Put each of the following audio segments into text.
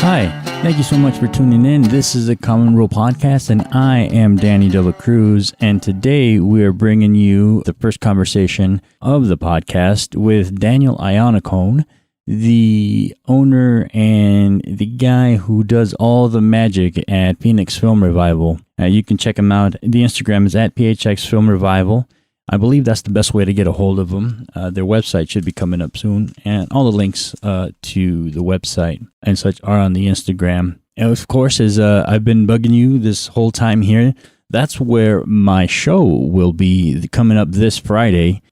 Hi, thank you so much for tuning in. This is a Common Rule Podcast, and I am Danny De La Cruz. And today we are bringing you the first conversation of the podcast with Daniel Iannaccone, the owner and the guy who does all the magic at Phoenix Film Revival. You can check him out. The Instagram is at PHX Film Revival. I believe that's the best way to get a hold of them. Their website should be coming up soon, and all the links to the website and such are on the Instagram. And of course, as I've been bugging you this whole time here, that's where my show will be coming up this Friday,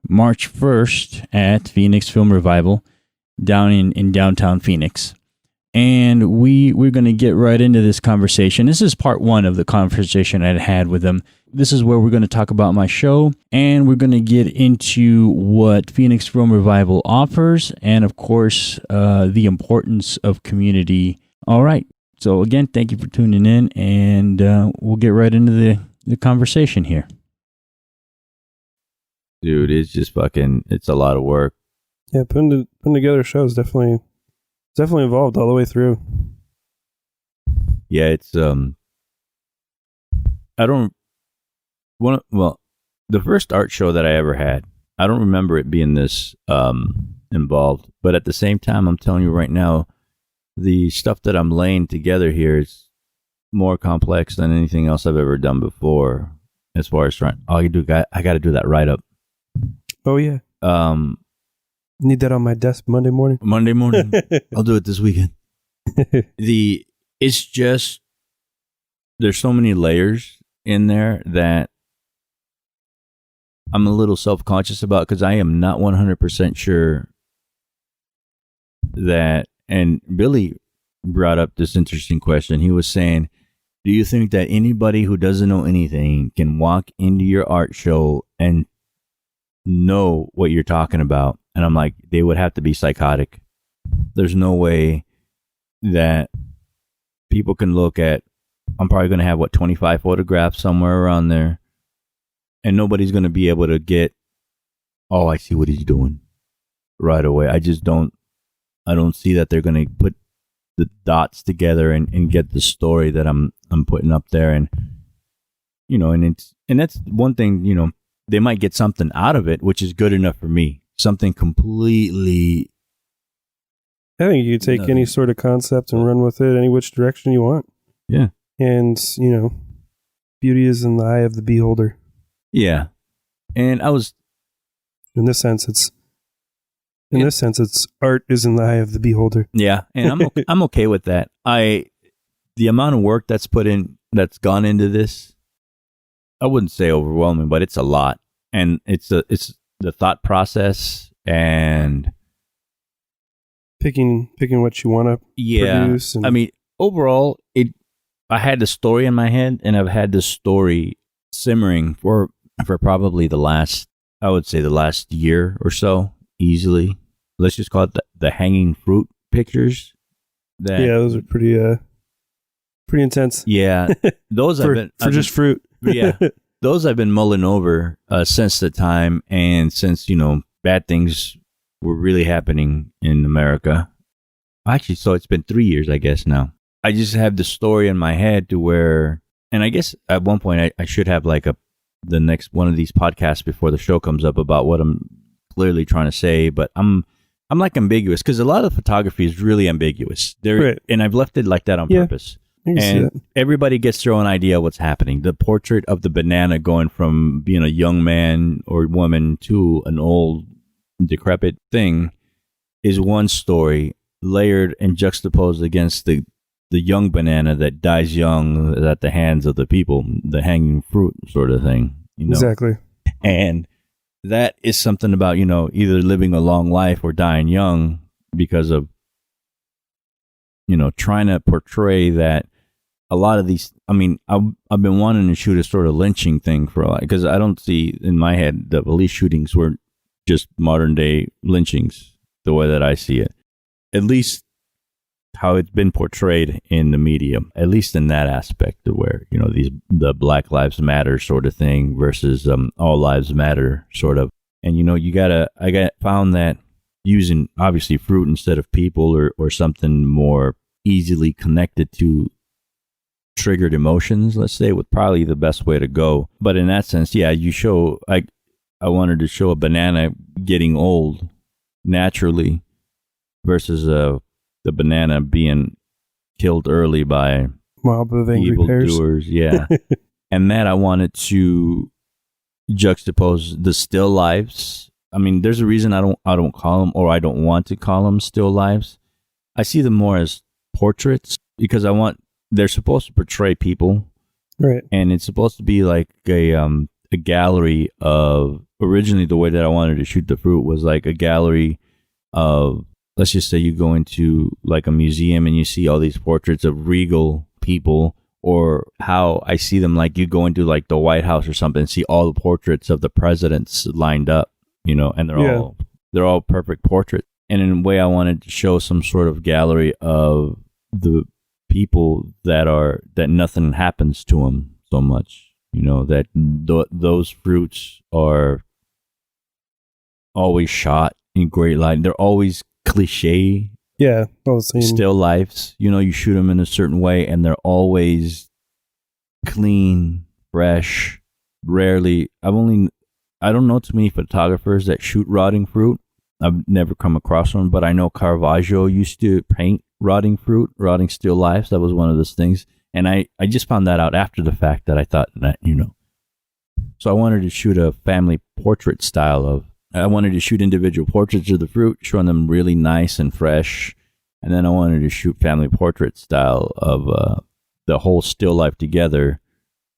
March 1st at Phoenix Film Revival down in downtown Phoenix. And we're going to get right into this conversation. This is part one of the conversation I had with them. This is where we're going to talk about my show, and we're going to get into what Phoenix Film Revival offers, and of course, the importance of community. All right. So again, thank you for tuning in, and we'll get right into the conversation here. Dude, it's just it's a lot of work. Yeah, putting together a show is definitely evolved all the way through. Yeah, it's the first art show that I ever had, I don't remember it being this involved, but at the same time, I'm telling you right now, the stuff that I'm laying together here is more complex than anything else I've ever done before. As far as I got to do that write up. Oh yeah. Need that on my desk Monday morning. I'll do it this weekend. It's just, there's so many layers in there that I'm a little self-conscious about, because I am not 100% sure that, and Billy brought up this interesting question. He was saying, do you think that anybody who doesn't know anything can walk into your art show and know what you're talking about? And I'm like, they would have to be psychotic. There's no way that people can look at, I'm probably going to have 25 photographs somewhere around there, and nobody's going to be able to get, oh, I see what he's doing right away. I don't see that they're going to put the dots together and get the story that I'm putting up there. And, and that's one thing, they might get something out of it, which is good enough for me. Something completely. I think you could take any sort of concept and run with it any which direction you want. Yeah. And, beauty is in the eye of the beholder. Yeah. And I was. In this sense, it's art is in the eye of the beholder. Yeah. And I'm okay with that. The amount of work that's gone into this, I wouldn't say overwhelming, but it's a lot. And it's the thought process and picking what you want to produce. And I mean, overall, I had the story in my head, and I've had this story simmering for probably the last year or so, easily. Let's just call it the hanging fruit pictures. Those are pretty intense. Yeah, those just fruit. Yeah. Those I've been mulling over since the time, and since, bad things were really happening in America. Actually, so it's been 3 years, I guess, now. I just have the story in my head to where, and I guess at one point I should have the next one of these podcasts before the show comes up about what I'm clearly trying to say, but I'm ambiguous, because a lot of photography is really ambiguous. Right. And I've left it like that on purpose. And everybody gets their own idea of what's happening. The portrait of the banana going from being a young man or woman to an old, decrepit thing is one story, layered and juxtaposed against the young banana that dies young at the hands of the people, the hanging fruit sort of thing. Exactly. And that is something about, either living a long life or dying young because of, trying to portray that. A lot of these, I've been wanting to shoot a sort of lynching thing for a while, because I don't see in my head the police shootings were just modern day lynchings the way that I see it. At least how it's been portrayed in the media, at least in that aspect of where, the Black Lives Matter sort of thing versus all lives matter sort of. And, I found that using obviously fruit instead of people or something more easily connected to triggered emotions, let's say, would probably the best way to go. But in that sense, yeah, I wanted to show a banana getting old naturally versus the banana being killed early by mob of angry evil pears. doers. Yeah. And that I wanted to juxtapose the still lives. I mean, there's a reason I don't call them, or I don't want to call them still lives. I see them more as portraits because they're supposed to portray people. Right. And it's supposed to be like a gallery of, originally the way that I wanted to shoot the fruit was like a gallery of, let's just say you go into like a museum and you see all these portraits of regal people, or how I see them, like you go into like the White House or something and see all the portraits of the presidents lined up, and they're all perfect portraits. And in a way, I wanted to show some sort of gallery of the people that nothing happens to them so much, that those fruits are always shot in great light. They're always cliche. Yeah, all the same. Still lifes, you shoot them in a certain way and they're always clean, fresh. Rarely, I don't know too many photographers that shoot rotting fruit. I've never come across one, but I know Caravaggio used to paint rotting fruit, rotting still lifes. That was one of those things. And I just found that out after the fact, that I thought that, So I wanted to shoot a family portrait style I wanted to shoot individual portraits of the fruit, showing them really nice and fresh. And then I wanted to shoot family portrait style of the whole still life together,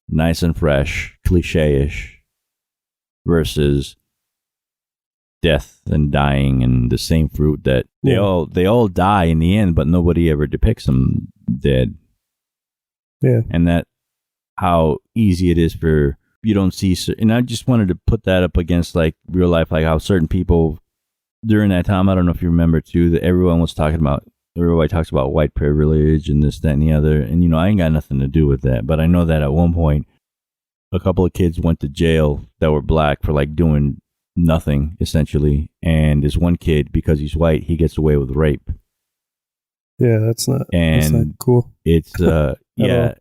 nice and fresh, cliche-ish, versus death and dying and the same fruit that they all die in the end, but nobody ever depicts them dead. Yeah. And that how easy it is for, you don't see, and I just wanted to put that up against like real life, like how certain people during that time, I don't know if you remember too, that everybody talks about white privilege and this, that, and the other. And, I ain't got nothing to do with that. But I know that at one point, a couple of kids went to jail that were black for like doing nothing, essentially. And this one kid, because he's white, he gets away with rape. Yeah, that's not cool. It's, yeah.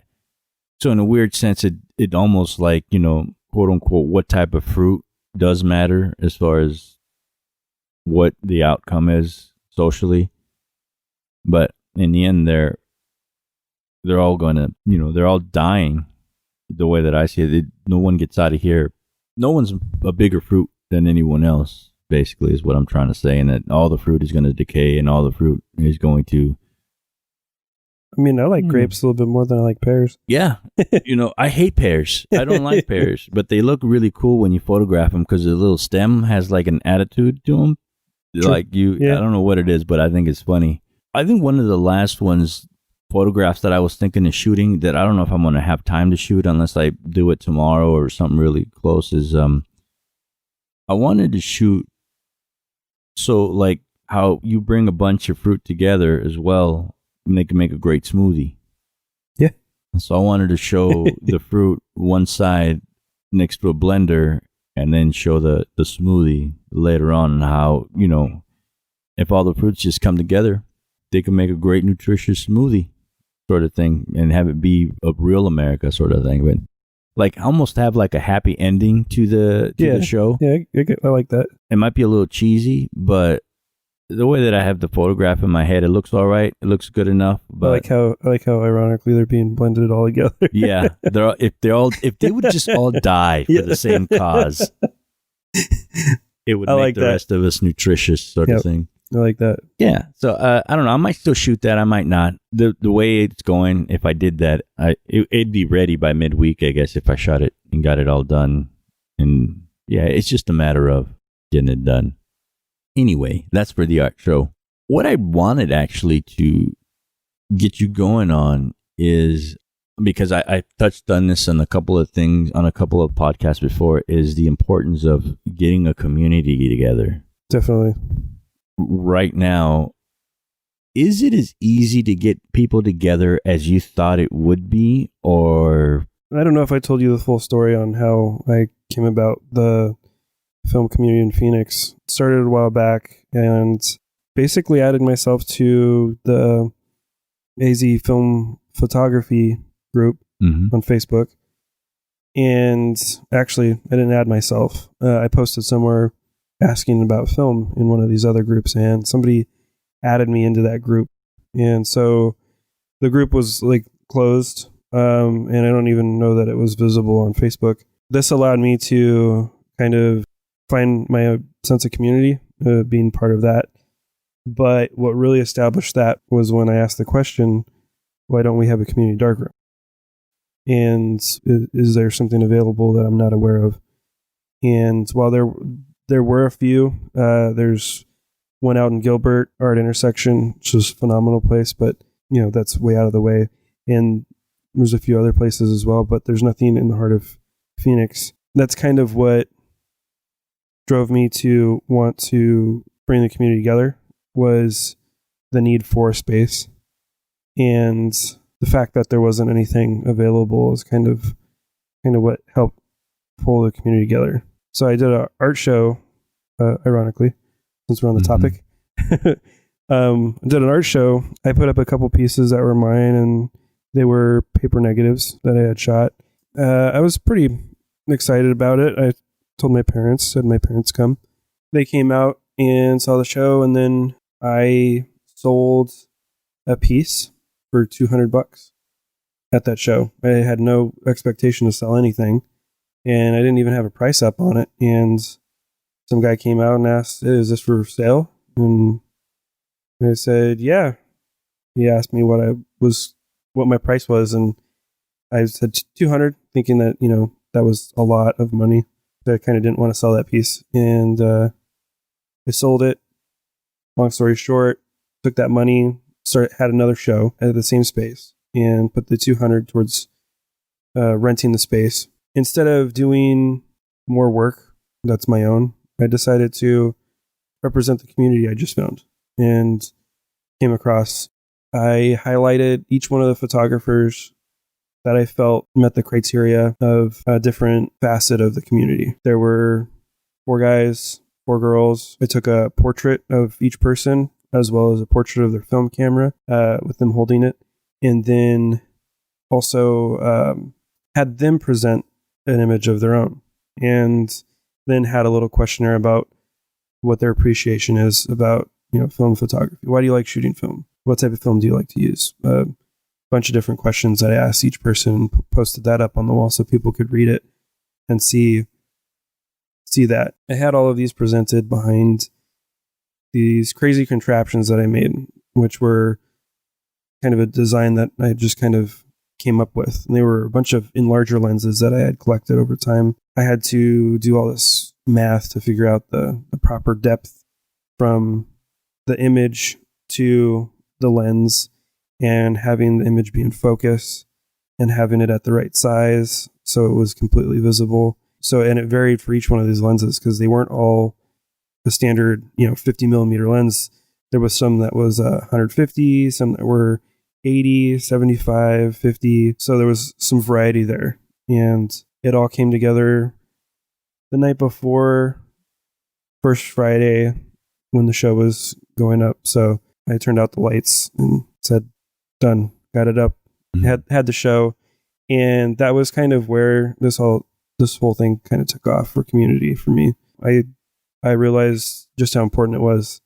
So in a weird sense, it almost like, quote unquote, what type of fruit does matter as far as what the outcome is socially. But in the end, they're all going to, they're all dying the way that I see it. No one gets out of here. No one's a bigger fruit than anyone else, basically, is what I'm trying to say. And that all the fruit is going to decay and all the fruit is going to. I mean, I like grapes a little bit more than I like pears. Yeah. I hate pears. I don't like pears, but they look really cool when you photograph them because the little stem has like an attitude to them. True. Like I don't know what it is, but I think it's funny. I think one of the last photographs that I was thinking of shooting that I don't know if I'm going to have time to shoot unless I do it tomorrow or something really close is I wanted to shoot so like how you bring a bunch of fruit together as well and they can make a great smoothie. Yeah. So I wanted to show the fruit one side next to a blender and then show the smoothie later on and how, if all the fruits just come together, they can make a great nutritious smoothie sort of thing and have it be a real America sort of thing. But like almost have like a happy ending to the show. Yeah, I like that. It might be a little cheesy, but the way that I have the photograph in my head, it looks all right. It looks good enough. But I like how ironically they're being blended all together. Yeah, if they would just all die for the same cause, it would make the rest of us nutritious sort of thing. I like that. Yeah. So I don't know. I might still shoot that. I might not. The way it's going, if I did that, it'd be ready by midweek, I guess, if I shot it and got it all done. And yeah, it's just a matter of getting it done. Anyway, that's for the art show. What I wanted actually to get you going on is, because I touched on this on a couple of podcasts before, is the importance of getting a community together. Definitely. Right now, is it as easy to get people together as you thought it would be? Or I don't know if I told you the full story on how I came about the film community in Phoenix. Started a while back and basically added myself to the AZ Film Photography group on Facebook. And actually, I didn't add myself. I posted somewhere asking about film in one of these other groups, and somebody added me into that group. And so the group was like closed, and I don't even know that it was visible on Facebook. This allowed me to kind of find my sense of community, being part of that. But what really established that was when I asked the question, why don't we have a community darkroom? And is there something available that I'm not aware of? And while there were a few, there's one out in Gilbert, Art Intersection, which is a phenomenal place, but that's way out of the way. And there's a few other places as well, but there's nothing in the heart of Phoenix. That's kind of what drove me to want to bring the community together, was the need for space. And the fact that there wasn't anything available is kind of what helped pull the community together. So I did an art show, ironically, since we're on the topic. I did an art show. I put up a couple pieces that were mine, and they were paper negatives that I had shot. I was pretty excited about it. I told my parents, said my parents come. They came out and saw the show, and then I sold a piece for $200 at that show. I had no expectation to sell anything, and I didn't even have a price up on it. And some guy came out and asked, "Hey, is this for sale?" And I said, "Yeah." He asked me what my price was, and I said $200, thinking that that was a lot of money. So I kind of didn't want to sell that piece, and I sold it. Long story short, took that money, had another show at the same space, and put the $200 towards renting the space. Instead of doing more work that's my own, I decided to represent the community I just found and came across. I highlighted each one of the photographers that I felt met the criteria of a different facet of the community. There were 4 guys, 4 girls. I took a portrait of each person, as well as a portrait of their film camera, with them holding it. And then also had them present an image of their own. And then had a little questionnaire about what their appreciation is about, film photography. Why do you like shooting film? What type of film do you like to use? A bunch of different questions that I asked each person, posted that up on the wall so people could read it and see that. I had all of these presented behind these crazy contraptions that I made, which were kind of a design that I just kind of came up with. And they were a bunch of enlarger lenses that I had collected over time. I had to do all this math to figure out the proper depth from the image to the lens, and having the image be in focus and having it at the right size so it was completely visible. So, and it varied for each one of these lenses because they weren't all the standard, 50 millimeter lens. There was some that was 150, some that were 80, 75, 50. So there was some variety there. And it all came together the night before first Friday when the show was going up. So I turned out the lights and said, done, got it up, had the show. And that was kind of where this whole thing kind of took off for community for me. I realized just how important it was.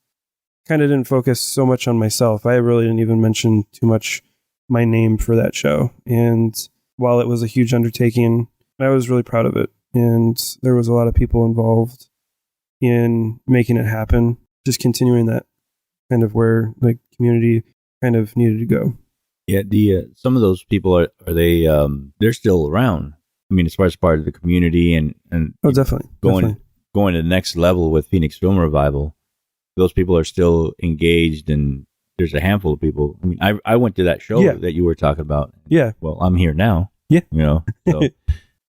Kind of didn't focus so much on myself. I really didn't even mention too much my name for that show. And while it was a huge undertaking, I was really proud of it. And there was a lot of people involved in making it happen, just continuing that kind of where the community kind of needed to go. Yeah, some of those people are they they're still around. I mean, as far as part of the community and oh, definitely going to the next level with Phoenix Film Revival. Those people are still engaged, and there's a handful of people. I mean, I went to that show that you were talking about. Yeah. Well, I'm here now. Yeah. So it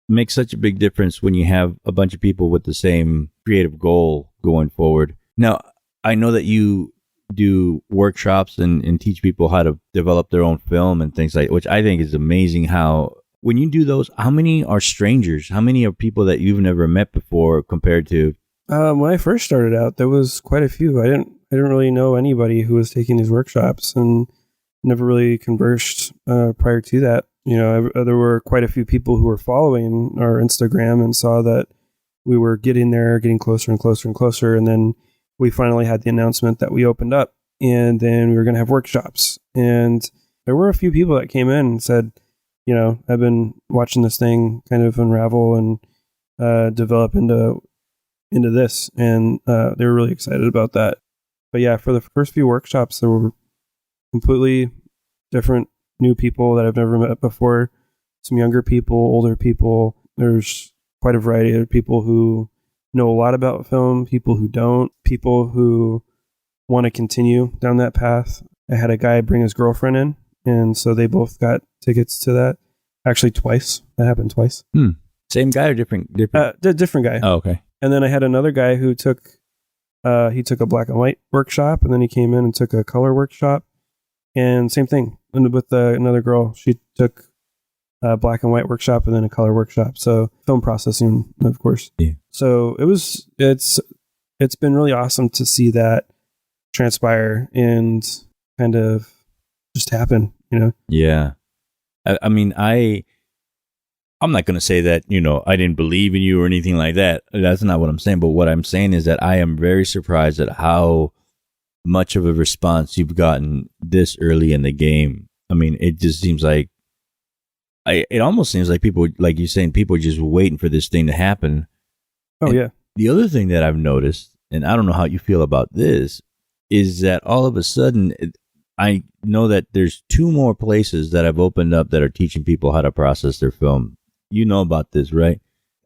makes such a big difference when you have a bunch of people with the same creative goal going forward. Now, I know that you do workshops and teach people how to develop their own film and things like, which I think is amazing. How when you do those, how many are strangers? How many are people that you've never met before compared to When I first started out, there was quite a few. I didn't really know anybody who was taking these workshops, and never really conversed prior to that. There were quite a few people who were following our Instagram and saw that we were getting closer and closer and closer, and then we finally had the announcement that we opened up, and then we were going to have workshops. And there were a few people that came in and said, I've been watching this thing kind of unravel and develop into this, and they were really excited about that. But yeah, for the first few workshops, there were completely different new people that I've never met before. Some younger people, older people. There's quite a variety of people who know a lot about film, people who don't, people who want to continue down that path. I had a guy bring his girlfriend in, and so they both got tickets to that. Actually, twice. That happened twice. Same guy or different? Different guy. Oh, okay. And then I had another guy who took a black and white workshop, and then he came in and took a color workshop. And same thing with another girl. She took a black and white workshop and then a color workshop. So film processing, of course. Yeah. So it's been really awesome to see that transpire and kind of just happen, Yeah. I mean, I'm not going to say that, I didn't believe in you or anything like that. That's not what I'm saying. But what I'm saying is that I am very surprised at how much of a response you've gotten this early in the game. I mean, it just seems like, it almost seems like people, like you're saying, people are just waiting for this thing to happen. Oh, and yeah. The other thing that I've noticed, and I don't know how you feel about this, is that all of a sudden, I know that there's 2 more places that have opened up that are teaching people how to process their film. You know about this, right?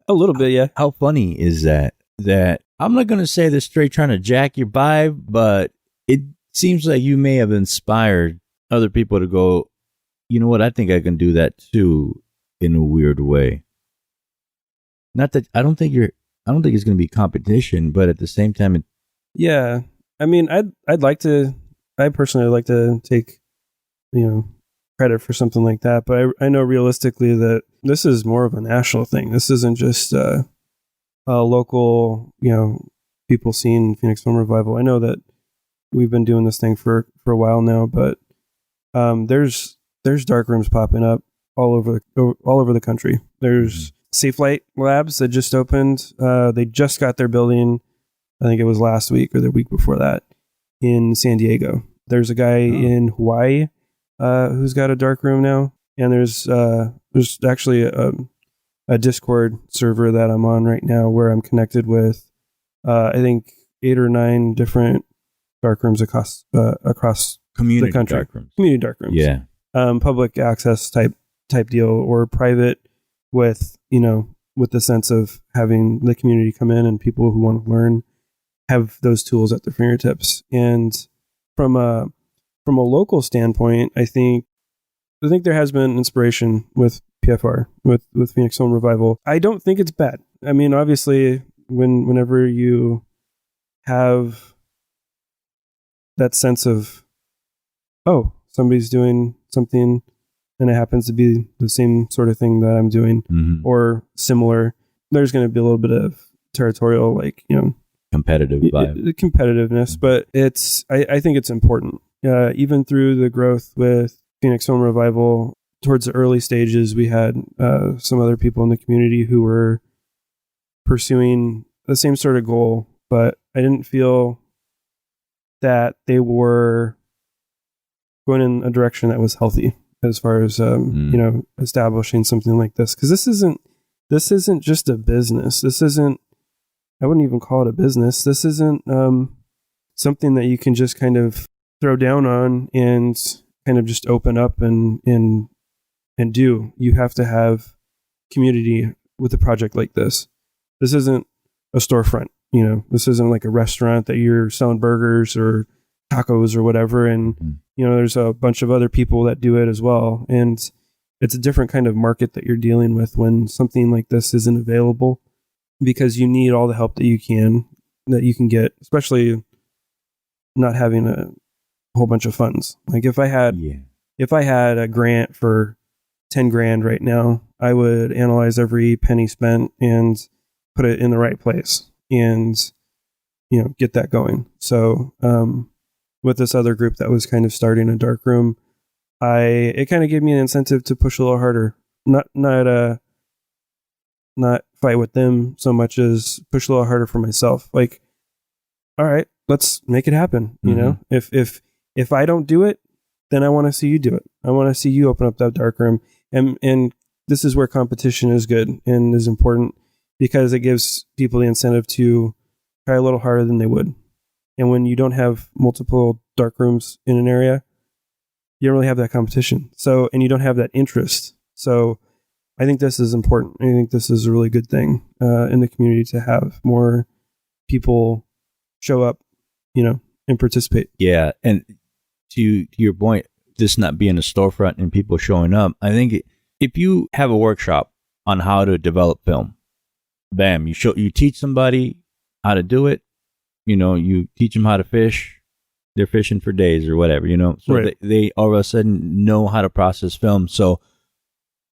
A little bit, yeah. How funny is that? That I'm not going to say they're straight trying to jack your vibe, but it seems like you may have inspired other people to go, you know what? I think I can do that too, in a weird way. Not that I don't think it's going to be competition, but at the same time, yeah. I mean, I personally would like to take, credit for something like that. But I know realistically that this is more of a national thing. This isn't just a local, people seeing Phoenix Film Revival. I know that we've been doing this thing for a while now, but there's dark rooms popping up all over the country. There's Safe Light Labs that just opened. They just got their building. I think it was last week or the week before that in San Diego. There's a guy in Hawaii who's got a dark room now, and there's actually a Discord server that I'm on right now where I'm connected with I think 8 or 9 different dark rooms across community the country. dark rooms. Community dark rooms. Yeah. Public access type deal, or private with the sense of having the community come in and people who want to learn have those tools at their fingertips. And from a local standpoint, I think there has been inspiration with PFR, with Phoenix Film Revival. I don't think it's bad. I mean, obviously, whenever you have that sense of, oh, somebody's doing something and it happens to be the same sort of thing that I'm doing or similar, there's going to be a little bit of territorial, competitive vibe. Competitiveness, but I think it's important. Even through the growth with Phoenix Film Revival, towards the early stages, we had some other people in the community who were pursuing the same sort of goal, but I didn't feel that they were going in a direction that was healthy as far as establishing something like this. Because this isn't just a business. I wouldn't even call it a business. This isn't something that you can just kind of throw down on and kind of just open up and do. You have to have community with a project like this. This isn't a storefront. This isn't like a restaurant that you're selling burgers or tacos or whatever. And, there's a bunch of other people that do it as well. And it's a different kind of market that you're dealing with when something like this isn't available, because you need all the help that you can get, especially not having a whole bunch of funds. Like if I had a grant for $10,000 right now, I would analyze every penny spent and put it in the right place. And get that going. So with this other group that was kind of starting a dark room, it kind of gave me an incentive to push a little harder, not fight with them so much as push a little harder for myself. Like, all right, let's make it happen. If I don't do it, then I want to see you do it. I want to see you open up that dark room. And this is where competition is good and is important, because it gives people the incentive to try a little harder than they would. And when you don't have multiple dark rooms in an area, you don't really have that competition. So, and you don't have that interest. So I think this is important. I think this is a really good thing in the community to have more people show up, and participate. Yeah. And to your point, this not being a storefront and people showing up, I think if you have a workshop on how to develop film, bam, you teach somebody how to do it, you teach them how to fish, they're fishing for days or whatever, so right. they all of a sudden know how to process film. So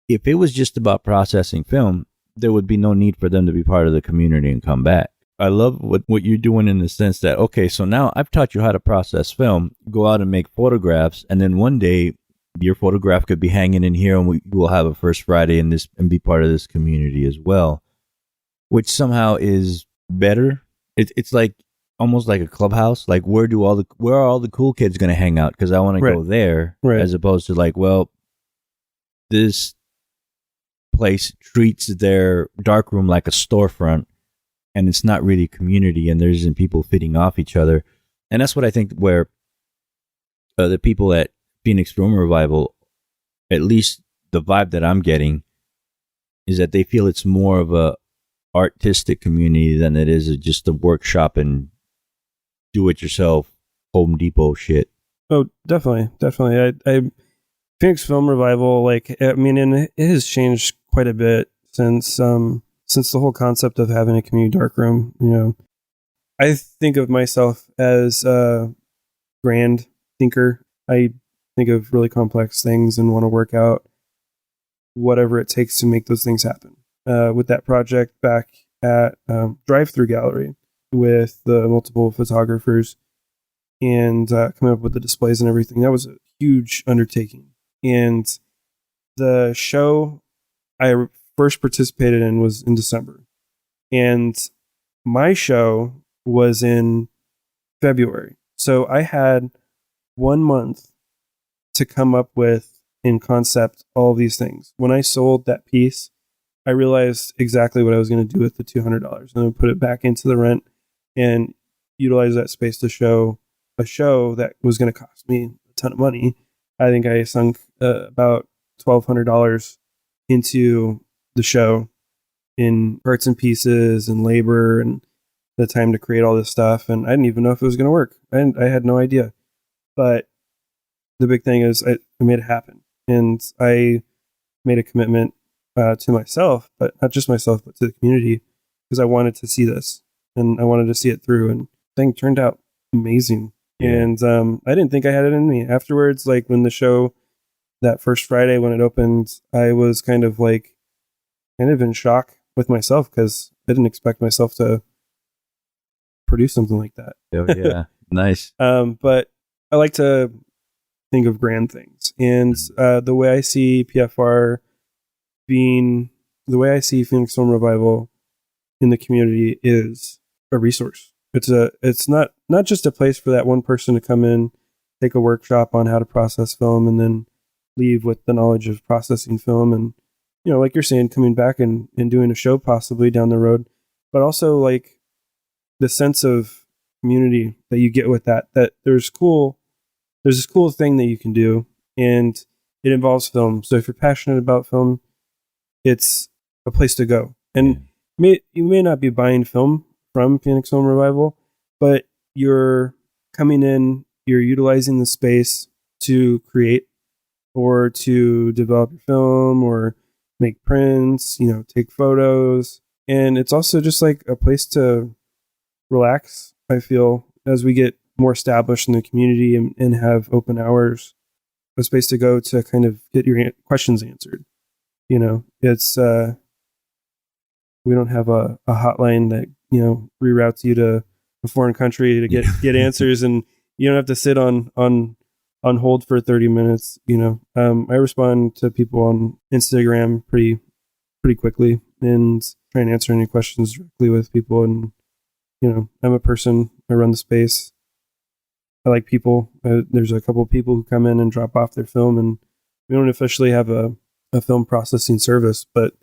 if it was just about processing film, there would be no need for them to be part of the community and come back. I love what you're doing in the sense that, okay, so now I've taught you how to process film, go out and make photographs, and then one day your photograph could be hanging in here, and we will have a First Friday in this and be part of this community as well, which somehow is better. It's like almost like a clubhouse. Like, where are all the cool kids going to hang out? Because I want to go there, as opposed to like, well, this place treats their darkroom like a storefront, and it's not really community, and there isn't people feeding off each other. And that's what I think where the people at Phoenix Film Revival, at least the vibe that I'm getting, is that they feel it's more of a artistic community than it is just a workshop and do-it-yourself Home Depot shit. Oh, definitely. I Phoenix Film Revival, and it has changed quite a bit since the whole concept of having a community darkroom. I think of myself as a grand thinker. I think of really complex things and want to work out whatever it takes to make those things happen. With that project back at Drive-Thru Gallery with the multiple photographers and coming up with the displays and everything, that was a huge undertaking. And the show I first participated in was in December, and my show was in February. So I had 1 month to come up with in concept all of these things. When I sold that piece, I realized exactly what I was going to do with the $200, and then put it back into the rent and utilize that space to show a show that was going to cost me a ton of money. I think I sunk about $1,200 into the show in parts and pieces and labor and the time to create all this stuff. And I didn't even know if it was going to work. I had no idea. But the big thing is I made it happen. And I made a commitment to myself, but not just myself, but to the community, because I wanted to see this and I wanted to see it through. And the thing turned out amazing. Yeah. And I didn't think I had it in me. Afterwards, like when the show, that first Friday when it opened, I was kind of in shock with myself, because I didn't expect myself to produce something like that. Oh, yeah. Nice. But I like to think of grand things. And the way I see PFR being, the way I see Phoenix Film Revival in the community is a resource. It's not just a place for that one person to come in, take a workshop on how to process film, and then leave with the knowledge of processing film. And, like you're saying, coming back and doing a show possibly down the road, but also like the sense of community that you get with that there's this cool thing that you can do, and it involves film. So if you're passionate about film, it's a place to go. And you may not be buying film from Phoenix Film Revival, but you're coming in, you're utilizing the space to create or to develop your film or make prints, take photos. And it's also just like a place to relax, I feel, as we get more established in the community and have open hours, a space to go to kind of get your questions answered. It's, we don't have a hotline that, reroutes you to a foreign country to get answers, and you don't have to sit on hold for 30 minutes. I respond to people on Instagram pretty quickly and try and answer any questions directly with people. And I'm a person. I run the space. I like people. There's a couple of people who come in and drop off their film, and we don't officially have a film processing service, but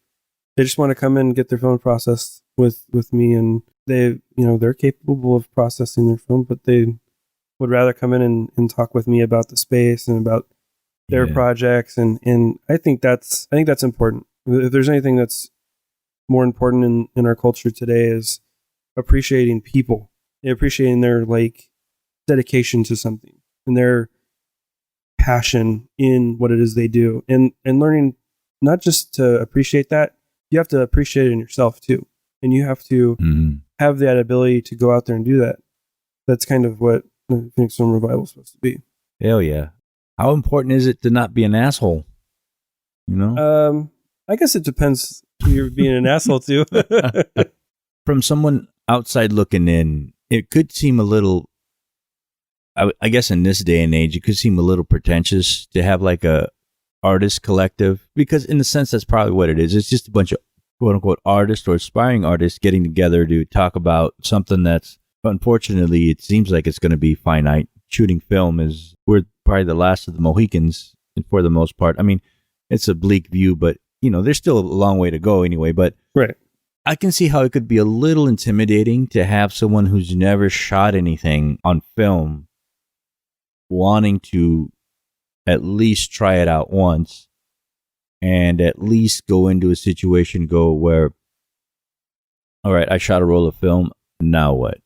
they just want to come in and get their film processed with me, and they're capable of processing their film, but they would rather come in and talk with me about the space and about their projects, and I think that's important. If there's anything that's more important in our culture today, is appreciating people, appreciating their dedication to something and their passion in what it is they do, and learning not just to appreciate that, you have to appreciate it in yourself too, and you have to have that ability to go out there and do that. That's kind of what Phoenix Film Revival is supposed to be. Hell yeah! How important is it to not be an asshole? I guess it depends who you're being an asshole to. From someone outside looking in, it could seem a little, I guess in this day and age, it could seem a little pretentious to have a artist collective, because in a sense, that's probably what it is. It's just a bunch of quote unquote artists or aspiring artists getting together to talk about something that's, unfortunately, it seems like it's going to be finite. Shooting film we're probably the last of the Mohicans for the most part. I mean, it's a bleak view, but there's still a long way to go anyway. But right. I can see how it could be a little intimidating to have someone who's never shot anything on film wanting to at least try it out once and at least go into a situation where, all right, I shot a roll of film. Now what?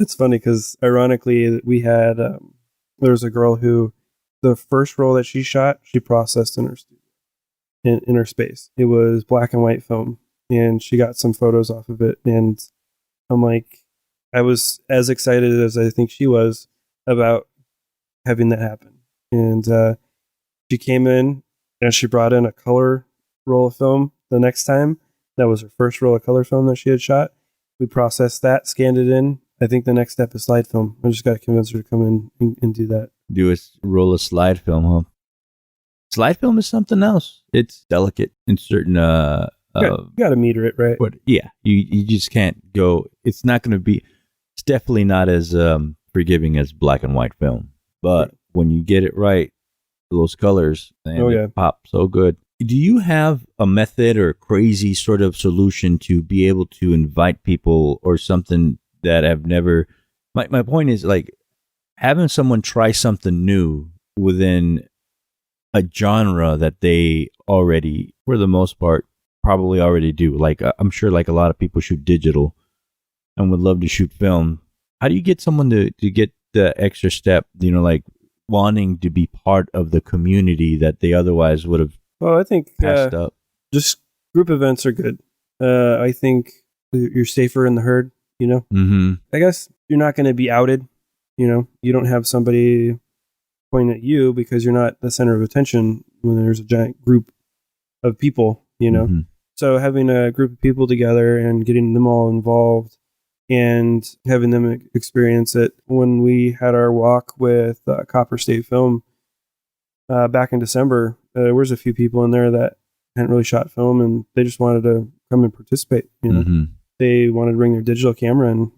It's funny because ironically, we had, there was a girl who the first roll that she shot, she processed in her studio, in her space. It was black and white film, and she got some photos off of it. And I'm like, I was as excited as I think she was about having that happen. And she came in and she brought in a color roll of film the next time. That was her first roll of color film that she had shot. We processed that, scanned it in. I think the next step is slide film. I just got to convince her to come in and do that. Do a roll of slide film, huh? Slide film is something else. It's delicate in certain... you got to meter it, right? But yeah, you just can't go... It's not going to be... It's definitely not as forgiving as black and white film. But when you get it right, those colors, man, they pop so good. Do you have a method or a crazy sort of solution to be able to invite people or something that have never... My point is, having someone try something new within a genre that they already, for the most part, probably already do. I'm sure a lot of people shoot digital and would love to shoot film. How do you get someone to get the extra step, wanting to be part of the community that they otherwise would have I think passed up? Just group events are good. I think you're safer in the herd, Mm-hmm. I guess you're not going to be outed. You don't have somebody pointing at you because you're not the center of attention when there's a giant group of people, Mm-hmm. So having a group of people together and getting them all involved and having them experience it. When we had our walk with Copper State Film back in December, there was a few people in there that hadn't really shot film, and they just wanted to come and participate. Mm-hmm. They wanted to bring their digital camera, and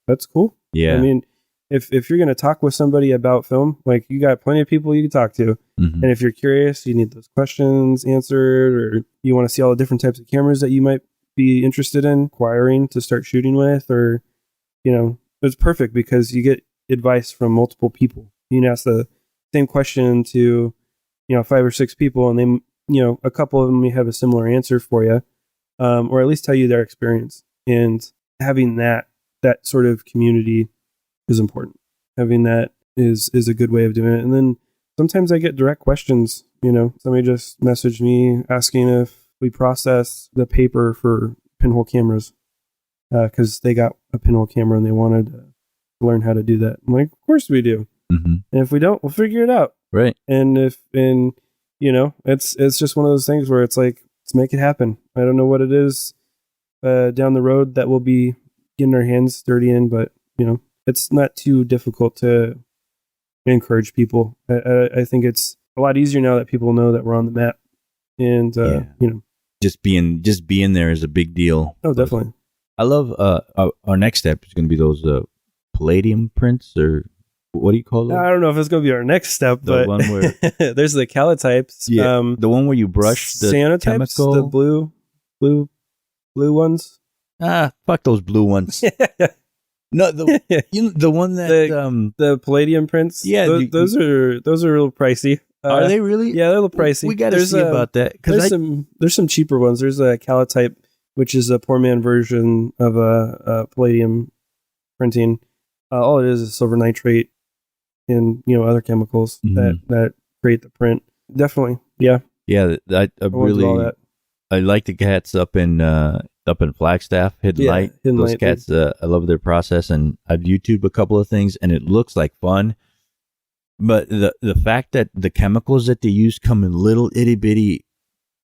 that's cool. Yeah, I mean, if you're going to talk with somebody about film, you got plenty of people you can talk to. Mm-hmm. And if you're curious, you need those questions answered, or you want to see all the different types of cameras that you might be interested in acquiring to start shooting with, or, it's perfect because you get advice from multiple people. You can ask the same question to, 5 or 6 people, and they, a couple of them may have a similar answer for you, or at least tell you their experience. And having that sort of community is important. Having that is a good way of doing it. And then sometimes I get direct questions. Somebody just messaged me asking if we process the paper for pinhole cameras because they got a pinhole camera and they wanted to learn how to do that. I'm like, of course we do. Mm-hmm. And if we don't, we'll figure it out. Right. And it's just one of those things where it's like, let's make it happen. I don't know what it is down the road that we'll be getting our hands dirty in, but it's not too difficult to encourage people. I think it's a lot easier now that people know that we're on the map, and just being there is a big deal. Oh, definitely. I love our next step is going to be those palladium prints, or what do you call them? I don't know if it's going to be our next step, The but one where there's the calotypes. the one where you brush the cyanotypes, chemical, the blue ones. Fuck those blue ones. No, the one that the palladium prints. Yeah, those are real pricey. Are they really? Yeah, they're a little pricey. We got to see about that, because there's some cheaper ones. There's a calotype, which is a poor man version of a palladium printing. All it is silver nitrate and Mm-hmm. other chemicals that create the print. Definitely, yeah. Yeah, I really I like the cats up in Flagstaff, Hidden Light. Those cats, I love their process, and I've YouTubed a couple of things, and it looks like fun. But the fact that the chemicals that they use come in little itty bitty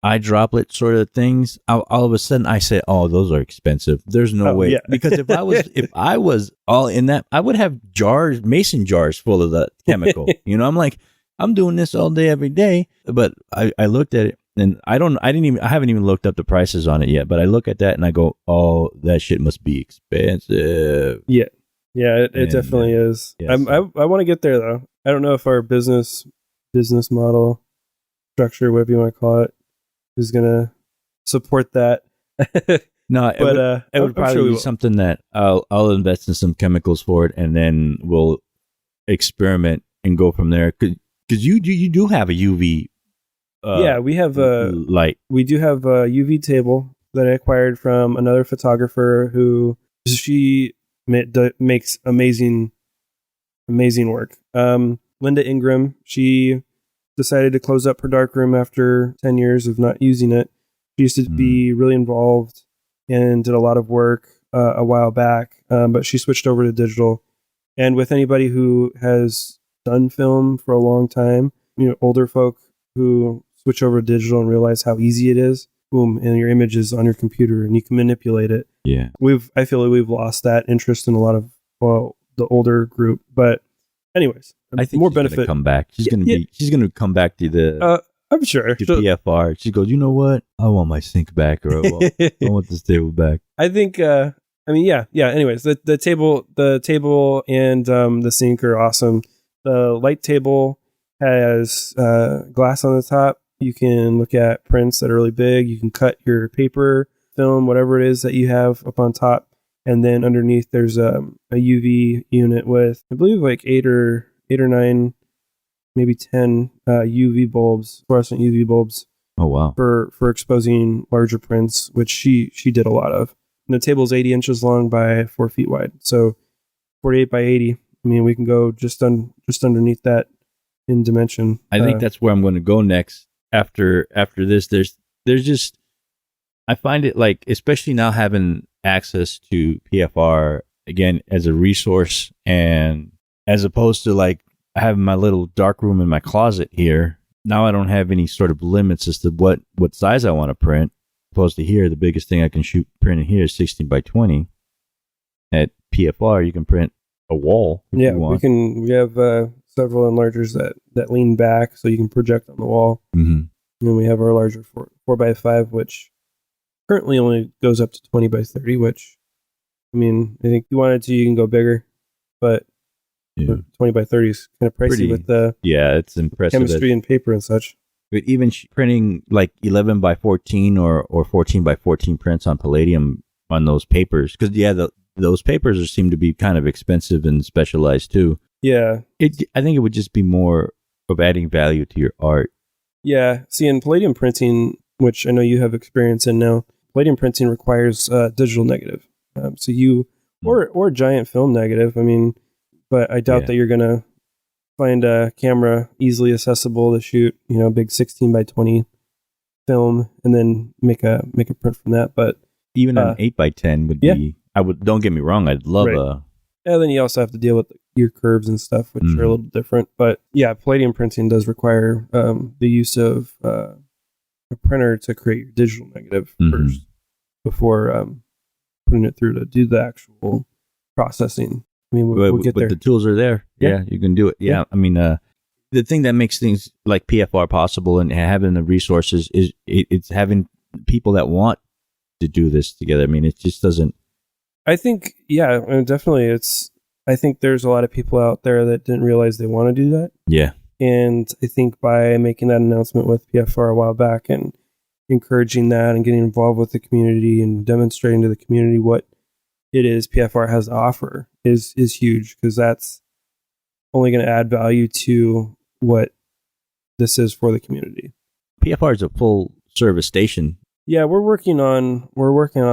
eye droplet sort of things, all of a sudden I say, "Oh, those are expensive." There's no way, because if I was all in that, I would have mason jars full of the chemical. I'm like, I'm doing this all day, every day. But I looked at it, and I haven't even looked up the prices on it yet. But I look at that and I go, "Oh, that shit must be expensive." Yeah, it definitely is. Yeah, I want to get there though. I don't know if our business model structure, whatever you want to call it, is going to support that. No, but it would probably be something that I'll invest in some chemicals for it, and then we'll experiment and go from there. Because you do have a UV. We have light. We do have a UV table that I acquired from another photographer who she makes amazing work. Linda Ingram, she decided to close up her darkroom after 10 years of not using it. She used to be really involved and did a lot of work a while back, but she switched over to digital. And with anybody who has done film for a long time, older folk who switch over to digital and realize how easy it is, boom, and your image is on your computer and you can manipulate it. Yeah. I feel like we've lost that interest in a lot of the older group, but anyways, I think more she's benefit. Gonna come back. She's gonna come back to the. I'm sure to PFR. She goes, you know what? I want my sink back, or I want this table back. I think. Yeah. Anyways, the table and the sink are awesome. The light table has glass on the top. You can look at prints that are really big. You can cut your paper, film, whatever it is that you have up on top. And then underneath, there's a UV unit with, I believe, like 8 or 9, maybe 10 UV bulbs, fluorescent UV bulbs. Oh wow! For exposing larger prints, which she did a lot of. And the table's 80 inches long by 4 feet wide, so 48 by 80. I mean, we can go just underneath that in dimension. I think that's where I'm going to go next. After this, there's just, I find it like, especially now having access to PFR again as a resource, and as opposed to like having my little dark room in my closet here, now I don't have any sort of limits as to what size I want to print. Opposed to here, the biggest thing I can print in here is 16 by 20. At PFR, you can print a wall. If you want. We have several enlargers that lean back so you can project on the wall. Mm-hmm. And we have our larger 4x5, which currently only goes up to 20 by 30, which, I mean, I think if you wanted to, you can go bigger, but 20 by 30 is kind of pricey with the it's impressive chemistry and paper and such. But even printing like 11 by 14 or 14 by 14 prints on Palladium on those papers, because those papers seem to be kind of expensive and specialized too. Yeah, I think it would just be more of adding value to your art. Yeah, see, in Palladium printing, which I know you have experience in now, Palladium printing requires digital negative. So you or giant film negative. I mean, but I doubt that you're gonna find a camera easily accessible to shoot, big 16 by 20 film and then make a print from that. But even an 8 by 10 would be. Don't get me wrong. I'd love a. Yeah, then you also have to deal with your curves and stuff, which are a little different. But yeah, Palladium printing does require the use of a printer to create your digital negative first before putting it through to do the actual processing. I mean, we'll get there. But the tools are there. Yeah, you can do it. Yeah. I mean, the thing that makes things like PFR possible and having the resources is it's having people that want to do this together. I mean, it just doesn't. I think, definitely. I think there's a lot of people out there that didn't realize they want to do that. Yeah. And I think by making that announcement with PFR a while back and encouraging that and getting involved with the community and demonstrating to the community what it is PFR has to offer is huge, because that's only going to add value to what this is for the community. PFR is a full service station. Yeah, we're working on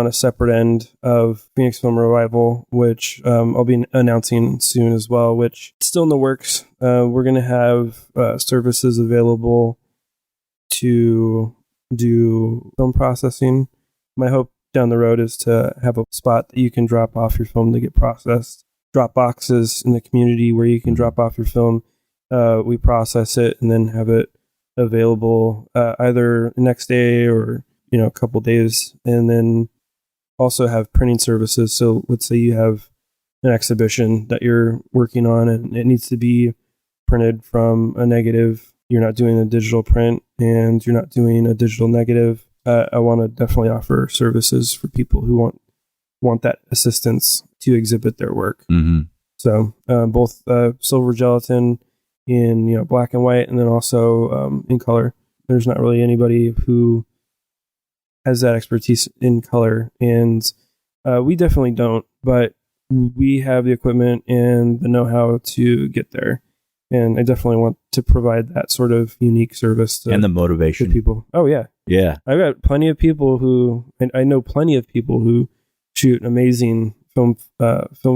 a separate end of Phoenix Film Revival, which I'll be announcing soon as well, which is still in the works. We're going to have services available to do film processing. My hope down the road is to have a spot that you can drop off your film to get processed. Drop boxes in the community where you can drop off your film. We process it and then have it available either the next day or a couple days, and then also have printing services. So let's say you have an exhibition that you're working on and it needs to be printed from a negative. You're not doing a digital print and you're not doing a digital negative. I want to definitely offer services for people who want that assistance to exhibit their work. Mm-hmm. So both silver gelatin in black and white, and then also in color. There's not really anybody who has that expertise in color, and we definitely don't, but we have the equipment and the know-how to get there, and I definitely want to provide that sort of unique service to, and the motivation to people. Oh yeah, I've got plenty of people and I know plenty of people who shoot amazing film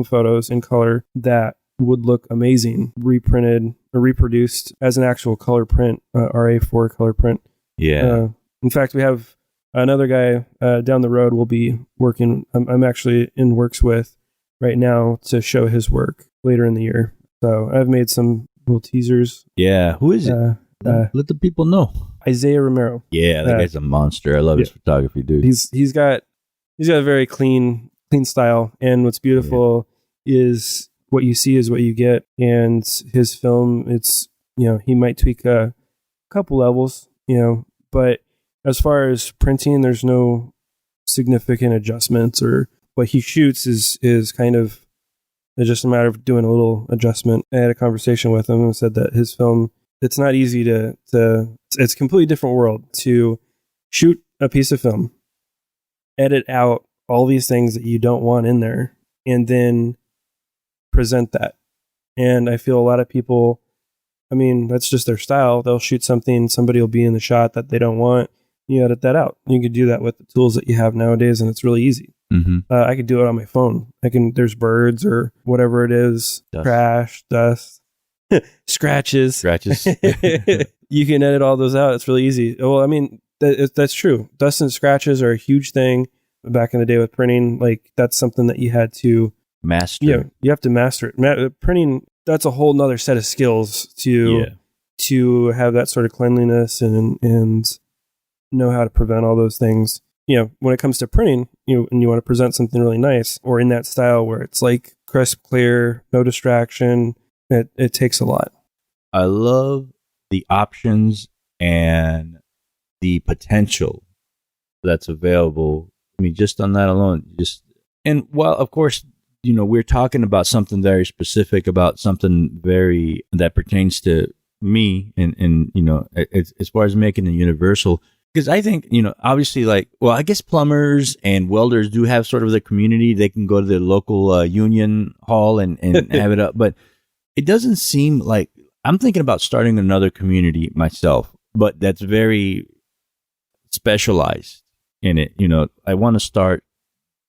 photos in color that would look amazing reprinted or reproduced as an actual color print, RA4 color print. In fact, we have another guy down the road will be working. I'm actually in works with right now to show his work later in the year. So I've made some little teasers. Yeah. Who is it? Let the people know. Isaiah Romero. Yeah, that guy's a monster. I love his photography, dude. He's got a very clean style, and what's beautiful is what you see is what you get. And his film, it's he might tweak a couple levels, but as far as printing, there's no significant adjustments, or what he shoots is kind of it's just a matter of doing a little adjustment. I had a conversation with him and said that his film, it's not easy to it's a completely different world to shoot a piece of film, edit out all these things that you don't want in there, and then present that. And I feel a lot of people, that's just their style. They'll shoot something, somebody will be in the shot that they don't want. You edit that out. You can do that with the tools that you have nowadays, and it's really easy. Mm-hmm. I could do it on my phone. There's birds or whatever it is, trash, dust, scratches. You can edit all those out. It's really easy. Well, that's true. Dust and scratches are a huge thing back in the day with printing. Like, that's something that you had to master. Yeah, you have to master it. Printing, that's a whole nother set of skills to have that sort of cleanliness and know how to prevent all those things. When it comes to printing, and you want to present something really nice or in that style where it's like crisp, clear, no distraction, it takes a lot. I love the options and the potential that's available. Just on that alone, and while of course, we're talking about something very specific, about something very that pertains to me, and as far as making it universal. Because I think, obviously, I guess plumbers and welders do have sort of the community. They can go to the local union hall and have it up. But it doesn't seem like I'm thinking about starting another community myself, but that's very specialized in it. I want to start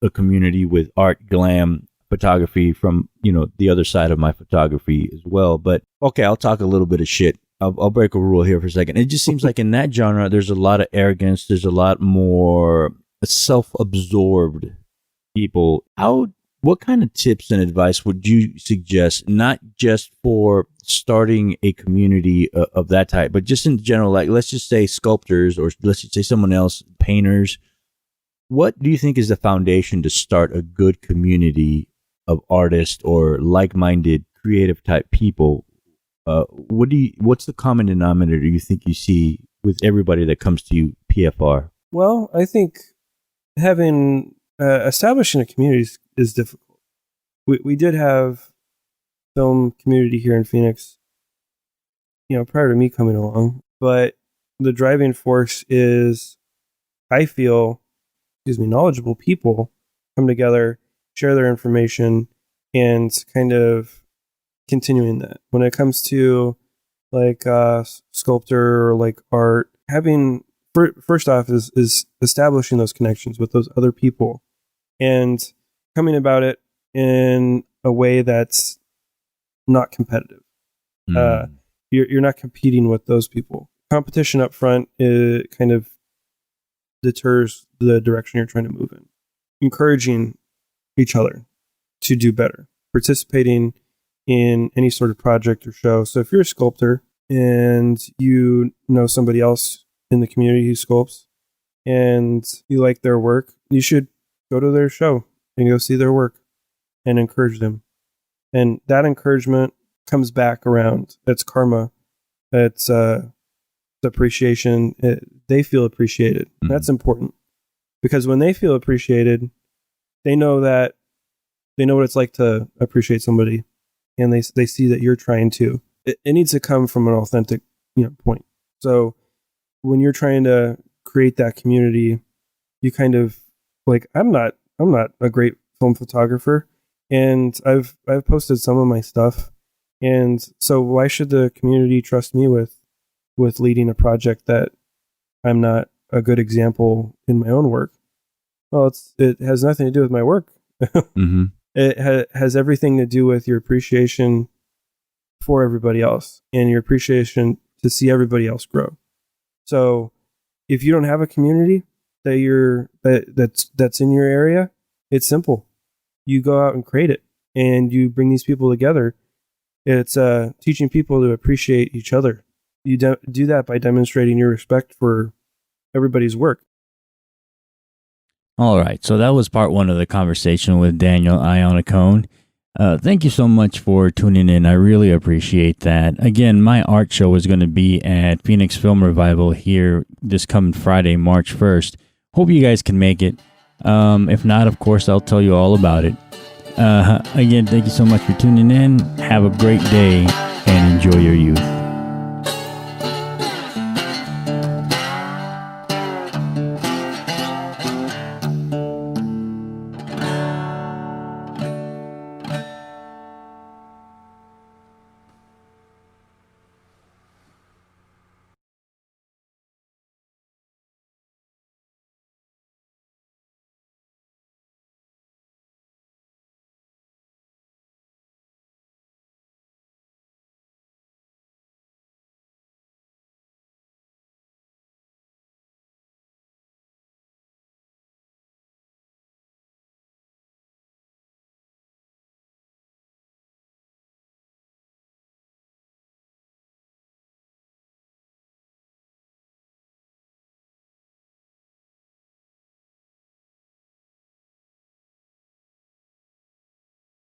a community with art, glam, photography from, the other side of my photography as well. But okay, I'll talk a little bit of shit. I'll break a rule here for a second. It just seems like in that genre, there's a lot of arrogance. There's a lot more self-absorbed people. What kind of tips and advice would you suggest, not just for starting a community of that type, but just in general, like let's just say sculptors, or let's just say someone else, painters. What do you think is the foundation to start a good community of artists or like-minded creative type people, what's the common denominator you think you see with everybody that comes to you PFR? Well, I think having establishing a community is difficult. We did have film community here in Phoenix, prior to me coming along, but the driving force is, I feel, knowledgeable people come together, share their information, and kind of continuing that. When it comes to like sculptor or like art, having first off is establishing those connections with those other people and coming about it in a way that's not competitive. You're not competing with those people. Competition up front, it kind of deters the direction you're trying to move in. Encouraging each other to do better, participating in any sort of project or show. So if you're a sculptor and you know somebody else in the community who sculpts and you like their work, you should go to their show and go see their work and encourage them. And that encouragement comes back around. It's karma. It's appreciation. They feel appreciated. Mm-hmm. That's important because when they feel appreciated, they know what it's like to appreciate somebody, and they see that you're trying to. It needs to come from an authentic point. So when you're trying to create that community, you kind of like, I'm not a great film photographer, and I've posted some of my stuff, and so why should the community trust me with leading a project that I'm not a good example in my own work? Well, it has nothing to do with my work. Mm-hmm. It has everything to do with your appreciation for everybody else and your appreciation to see everybody else grow. So if you don't have a community that's in your area, it's simple. You go out and create it, and you bring these people together. It's teaching people to appreciate each other. You do that by demonstrating your respect for everybody's work. All right, so that was part one of the conversation with Daniel Iannaccone. Thank you so much for tuning in. I really appreciate that. Again, my art show is going to be at Phoenix Film Revival here this coming Friday, March 1st. Hope you guys can make it. If not, of course, I'll tell you all about it. Again, thank you so much for tuning in. Have a great day and enjoy your youth.